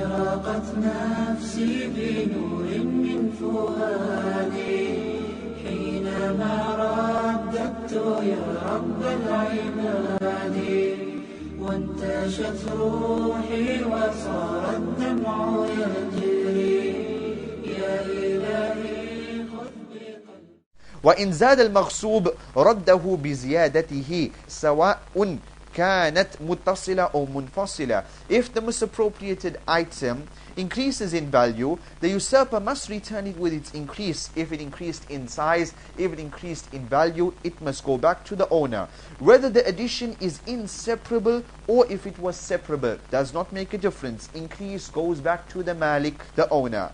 أشرقت نفسي بنور من فؤادي حينما رددت يا رب العباد وانتشت روحي وصار الدمع يجري يا إلهي خذ بقلبي. وإن زاد المغصوب رده بزيادته سواء كانت متصلة أو منفصلة. If the misappropriated item increases in value, the usurper must return it with its increase. If it increased in size, if it increased in value, it must go back to the owner. Whether the addition is inseparable or if it was separable does not make a difference. Increase goes back to the malik, the owner.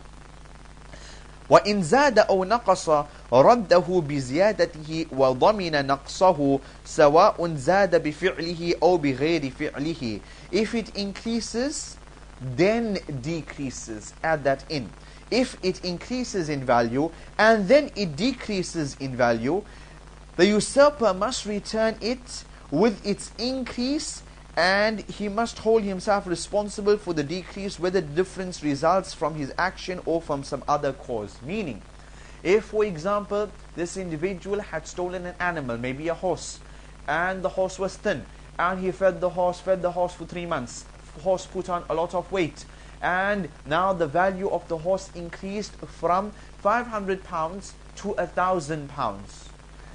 وإن زاد أو نقص رده بزيادته وضمن نقصه سواء زاد بفعله أو بغير فعله. If it increases, then decreases. Add that in. If it increases in value and then it decreases in value, the usurper must return it with its increase, and he must hold himself responsible for the decrease, whether the difference results from his action or from some other cause. Meaning, if for example this individual had stolen an animal, maybe a horse, and the horse was thin, and he fed the horse for 3 months, the horse put on a lot of weight, and now the value of the horse increased from 500 pounds to 1,000 pounds.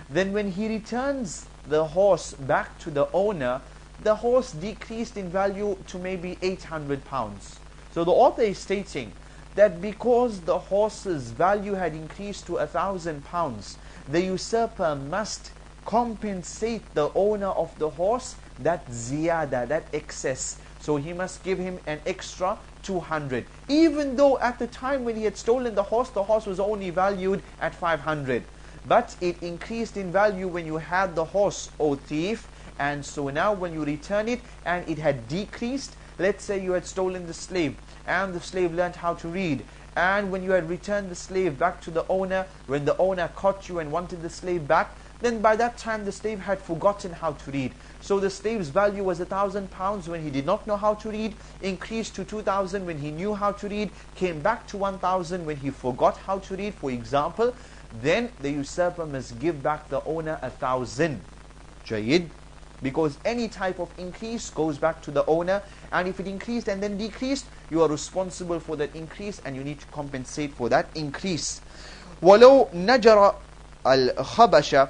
Then when he returns the horse back to the owner, the horse decreased in value to maybe 800 pounds. So the author is stating that because the horse's value had increased to 1,000 pounds, the usurper must compensate the owner of the horse that ziyada, that excess. So he must give him an extra 200. Even though at the time when he had stolen the horse was only valued at 500. But it increased in value when you had the horse, O thief. And so now when you return it and it had decreased, let's say you had stolen the slave and the slave learned how to read, and when you had returned the slave back to the owner, when the owner caught you and wanted the slave back, then by that time the slave had forgotten how to read. So the slave's value was 1,000 pounds when he did not know how to read, increased to 2,000 when he knew how to read, came back to 1,000 when he forgot how to read, for example. Then the usurper must give back the owner 1,000. Jayyid. Because any type of increase goes back to the owner, and if it increased and then decreased, you are responsible for that increase and you need to compensate for that increase. وَلَوْ نَجَرَ الْخَبَشَ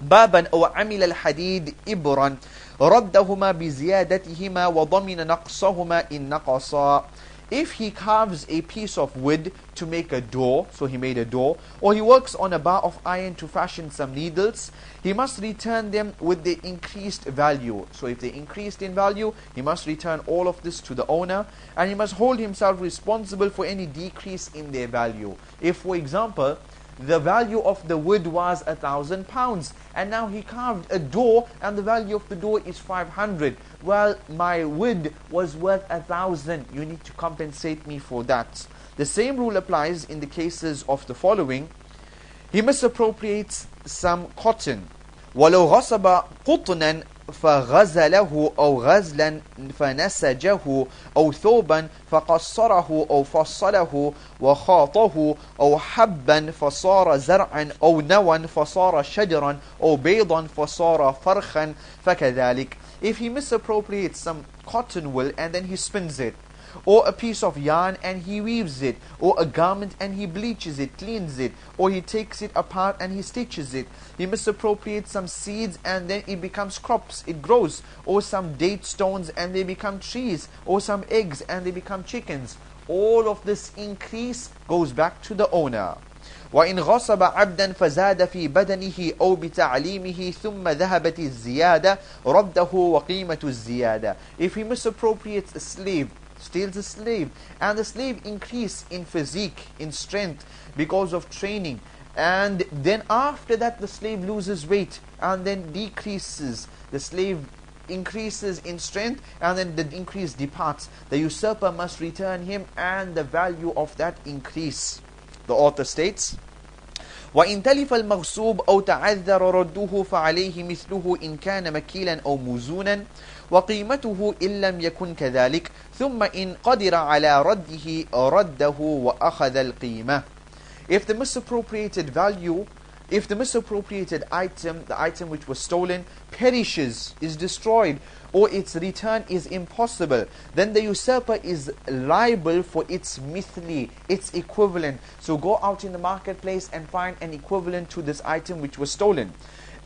بابا أو عمل الحديد إبرا ردهما بزيادتهما وضمن نقصهما إن نقصا. If he carves a piece of wood to make a door, so he made a door, or he works on a bar of iron to fashion some needles, he must return them with the increased value. So if they increased in value, he must return all of this to the owner, and he must hold himself responsible for any decrease in their value. If, for example, the value of the wood was 1,000 pounds, and now he carved a door and the value of the door is 500. Well, my wood was worth 1,000. You need to compensate me for that. The same rule applies in the cases of the following. He misappropriates some cotton. وَلَوْ غَصَبَ قُطْنًا فغزله أو غزلا فنسجه أو ثوبا فقصره أو فصله وخاطه أو حبا فصار زرعا أو نوى فصار شجرا أو بيضا فصار فرخا فكذلك. If he misappropriates some cotton wool and then he spins it, or a piece of yarn and he weaves it, or a garment and he bleaches it, cleans it, or he takes it apart and he stitches it. He misappropriates some seeds and then it becomes crops, it grows, or some date stones and they become trees, or some eggs and they become chickens. All of this increase goes back to the owner. وإن غصب عبدا فزاد في بدنه أو بتعليمه ثم ذهبت الزيادة رده وقيمة الزيادة. If he misappropriates a slave, steals a slave, and the slave increase in physique, in strength because of training, and then after that the slave loses weight and then decreases, the slave increases in strength and then the increase departs, the usurper must return him and the value of that increase. The author states, وإن تلف المغصوب أو تعذر رده فعليه مثله إن كان مكيلا أو موزونا وقيمته إن لم يكن كذلك ثم إن قدر على رده وأخذ القيمة. If the misappropriated value, if the misappropriated item, the item which was stolen, perishes, is destroyed, or its return is impossible, then the usurper is liable for its mithli, its equivalent. So go out in the marketplace and find an equivalent to this item which was stolen.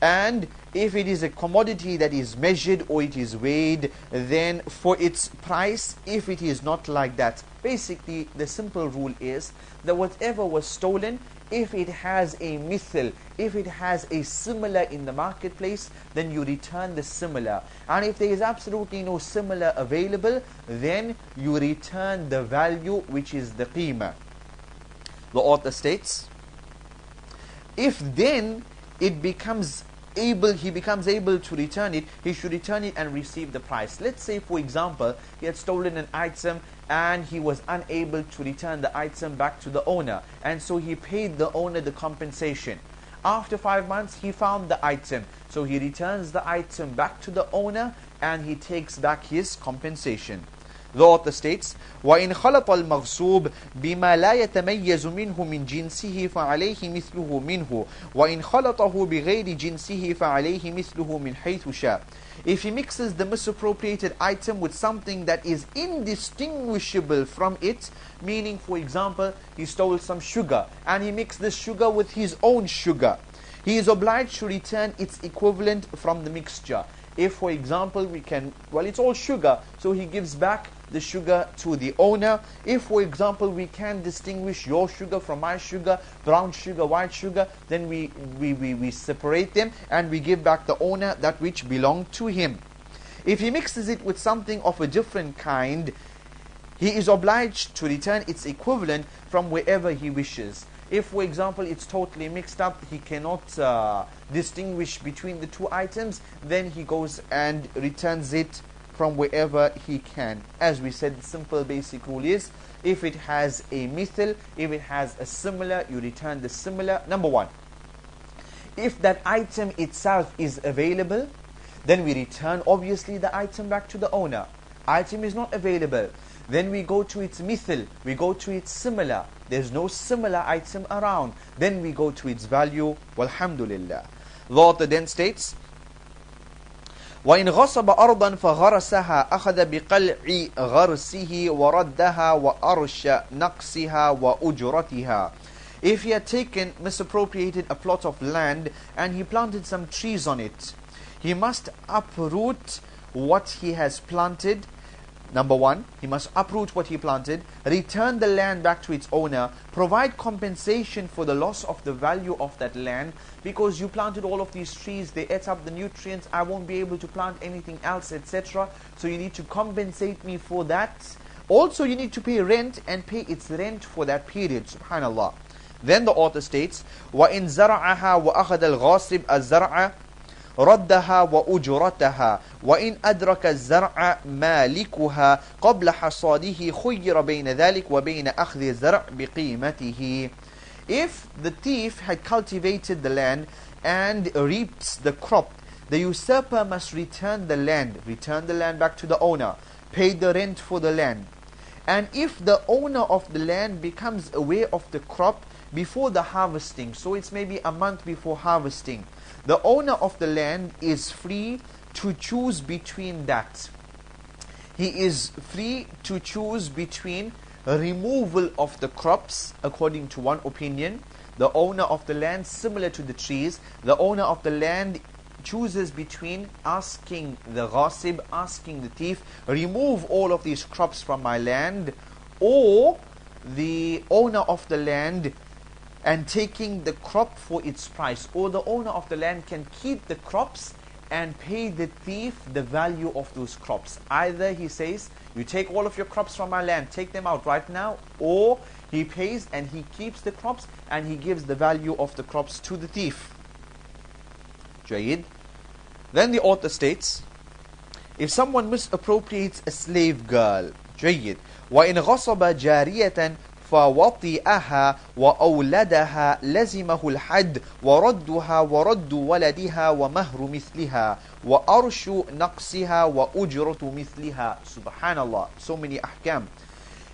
And if it is a commodity that is measured or it is weighed, then for its price, if it is not like that. Basically, the simple rule is that whatever was stolen, if it has a mithl, if it has a similar in the marketplace, then you return the similar. And if there is absolutely no similar available, then you return the value, which is the qima. The author states, if then it becomes able, he becomes able to return it, he should return it and receive the price. Let's say, for example, he had stolen an item and he was unable to return the item back to the owner, and so he paid the owner the compensation. After 5 months, he found the item, so he returns the item back to the owner and he takes back his compensation. The author states, وَإِنْ خَلَطَ الْمَغْصُوبِ بِمَا لَا يَتَمَيَّزُ مِنْهُ مِنْ جِنْسِهِ فَعَلَيْهِ مِثْلُهُ مِنْهُ وَإِنْ خَلَطَهُ بِغَيْرِ جِنْسِهِ فَعَلَيْهِ مِثْلُهُ مِنْ حَيْثُ شَاءَ. If he mixes the misappropriated item with something that is indistinguishable from it, meaning, for example, he stole some sugar and he mixed this sugar with his own sugar, he is obliged to return its equivalent from the mixture. If, for example, we can, well, it's all sugar, so he gives back the sugar to the owner. If, for example, we can distinguish your sugar from my sugar, brown sugar, white sugar, then we separate them and we give back the owner that which belonged to him. If he mixes it with something of a different kind, he is obliged to return its equivalent from wherever he wishes. If, for example, it's totally mixed up, he cannot distinguish between the two items, then he goes and returns it from wherever he can. As we said, the simple basic rule is, if it has a mithil, if it has a similar, you return the similar. Number one, if that item itself is available, then we return obviously the item back to the owner. Item is not available, then we go to its mithil, we go to its similar. There's no similar item around, then we go to its value. Walhamdulillah. The author then states, وَإِنْ غَصَبَ أَرْضًا فَغَرَسَهَا أَخَذَ بِقَلْعِ غَرْسِهِ وَرَدَّهَا وَأَرْشَ نَقْصِهَا وَأُجْرَتِهَا. If he had taken, misappropriated a plot of land and he planted some trees on it, he must uproot what he has planted. Number one, he must uproot what he planted, return the land back to its owner, provide compensation for the loss of the value of that land, because you planted all of these trees, they ate up the nutrients, I won't be able to plant anything else, etc. So you need to compensate me for that. Also, you need to pay rent and pay its rent for that period. Subhanallah. Then the author states, وَإِنْ زَرَعَهَا وَأَخَذَ الْغَاصِبَ الزَّرْعَ ردها وأجرتها وإن أدرك الزرع مالكها قبل حصاده خير بين ذلك وبين أخذ الزرع بقيمته. If the thief had cultivated the land and reaps the crop, the usurper must return the land back to the owner, pay the rent for the land. And if the owner of the land becomes aware of the crop before the harvesting, so it's maybe a month before harvesting, the owner of the land is free to choose between that. He is free to choose between removal of the crops, according to one opinion. The owner of the land, similar to the trees, the owner of the land chooses between asking the ghasib, asking the thief, remove all of these crops from my land, or the owner of the land and taking the crop for its price. Or the owner of the land can keep the crops and pay the thief the value of those crops. Either he says, you take all of your crops from my land, take them out right now, or he pays and he keeps the crops and he gives the value of the crops to the thief. Jayyid. Then the author states, if someone misappropriates a slave girl, Jayyid, وَإِنْ غَصَبَ جَارِيَةً فوطئها وأولدها لزمه الحد وردها ورد ولدها ومهر مثلها وأرش نقصها وأجرة مثلها. Subhanallah, so many ahkam.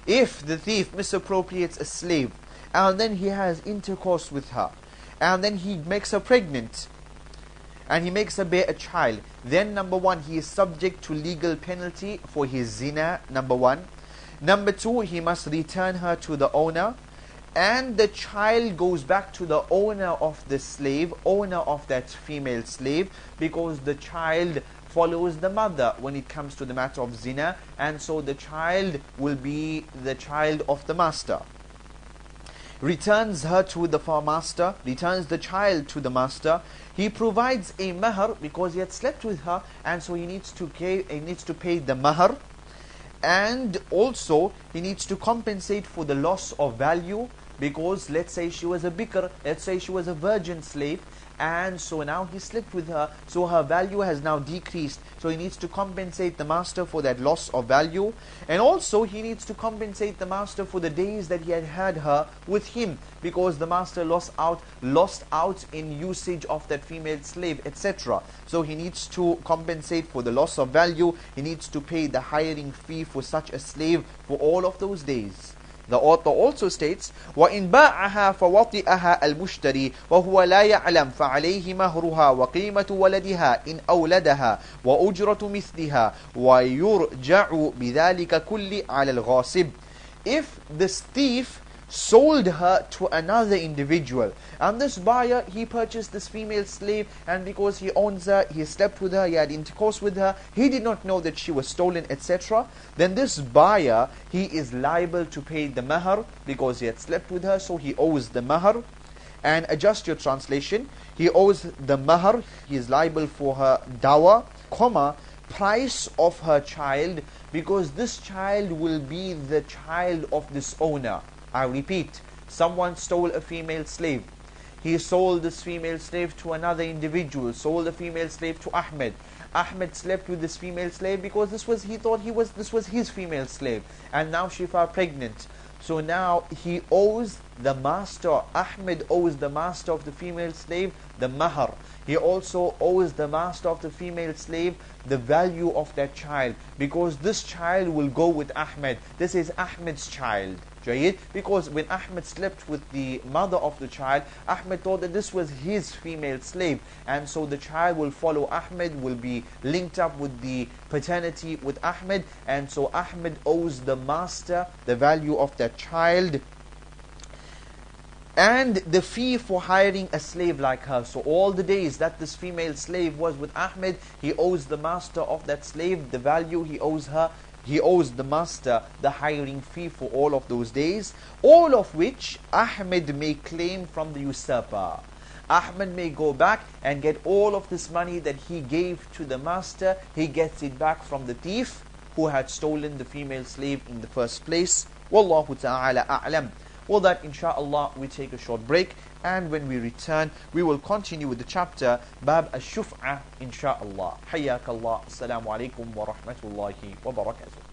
If the thief misappropriates a slave and then he has intercourse with her and then he makes her pregnant and he makes her bear a child, then number one, he is subject to legal penalty for his zina, number one. Number two, he must return her to the owner, and the child goes back to the owner of the slave, owner of that female slave, because the child follows the mother when it comes to the matter of zina, and so the child will be the child of the master. Returns her to the master, returns the child to the master. He provides a mahr because he had slept with her, and so he needs to pay the mahr. And also he needs to compensate for the loss of value, because let's say she was a bikr, let's say she was a virgin slave, and so now he slept with her, so her value has now decreased, so he needs to compensate the master for that loss of value. And also he needs to compensate the master for the days that he had her with him, because the master lost out in usage of that female slave, etc. So he needs to compensate for the loss of value. He needs to pay the hiring fee for such a slave for all of those days. The author also states, وَإِنْ بَاعَهَا فَوَطِئَهَا الْمُشْتَرِي وَهُوَ لَا يَعْلَمْ فَعَلَيْهِ مَهْرُهَا وَقِيمَةُ وَلَدِهَا إِنْ أَوْلَدَهَا وَأُجْرَةُ مِثْلِهَا وَيُرْجَعُ بِذَلِكَ كُلِّ عَلَى الْغَاصِبِ. If this thief sold her to another individual, and this buyer, he purchased this female slave, and because he owns her, he slept with her, he had intercourse with her, he did not know that she was stolen, etc. Then this buyer, he is liable to pay the mahr because he had slept with her, so he owes the mahr. And adjust your translation, he owes the mahr, he is liable for her dawah, price of her child, because this child will be the child of this owner. I repeat, someone stole a female slave. He sold this female slave to another individual, sold the female slave to Ahmed. Ahmed slept with this female slave because he thought this was his female slave, and now she fell pregnant. So now he owes the master, Ahmed owes the master of the female slave the mahr. He also owes the master of the female slave the value of that child, because this child will go with Ahmed. This is Ahmed's child. Because when Ahmed slept with the mother of the child, Ahmed thought that this was his female slave, and so the child will follow Ahmed, will be linked up with the paternity with Ahmed, and so Ahmed owes the master the value of that child and the fee for hiring a slave like her. So all the days that this female slave was with Ahmed, he owes the master of that slave the value he owes her. He owes the master the hiring fee for all of those days, all of which Ahmed may claim from the usurper. Ahmed may go back and get all of this money that he gave to the master, he gets it back from the thief who had stolen the female slave in the first place. Wallahu ta'ala a'lam. Well, that inshallah we take a short break, and when we return we will continue with the chapter Bab Ash-Shuf'ah inshallah. Hayyakallah. Assalamu alaikum wa rahmatullahi wa barakatuh.